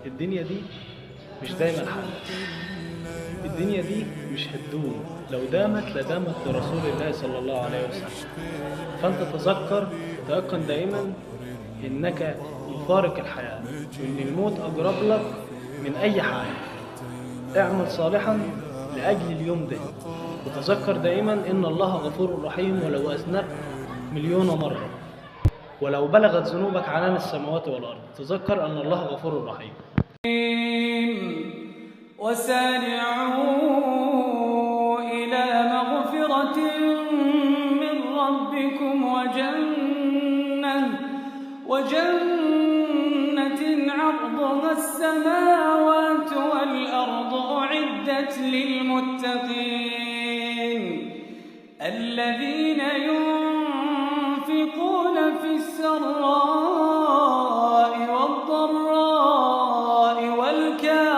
الدنيا دي مش دايما حل. الدنيا دي مش هتدوم، لو دامت لدامت لرسول الله صلى الله عليه وسلم. فانت تيقن دائما انك مفارق الحياة، وان الموت اقرب لك من اي حاجة. اعمل صالحا لاجل اليوم ده، وتذكر دائما ان الله غفور رحيم، ولو اذنبت 1,000,000 مرة، ولو بلغت ذنوبك عنان السماوات والارض، تذكر ان الله غفور رحيم. وسارعوا إلى مغفرة من ربكم وجنة عرضها السماوات والأرض أعدت للمتقين الذين ينفقون في السراء والضراء والكاظمين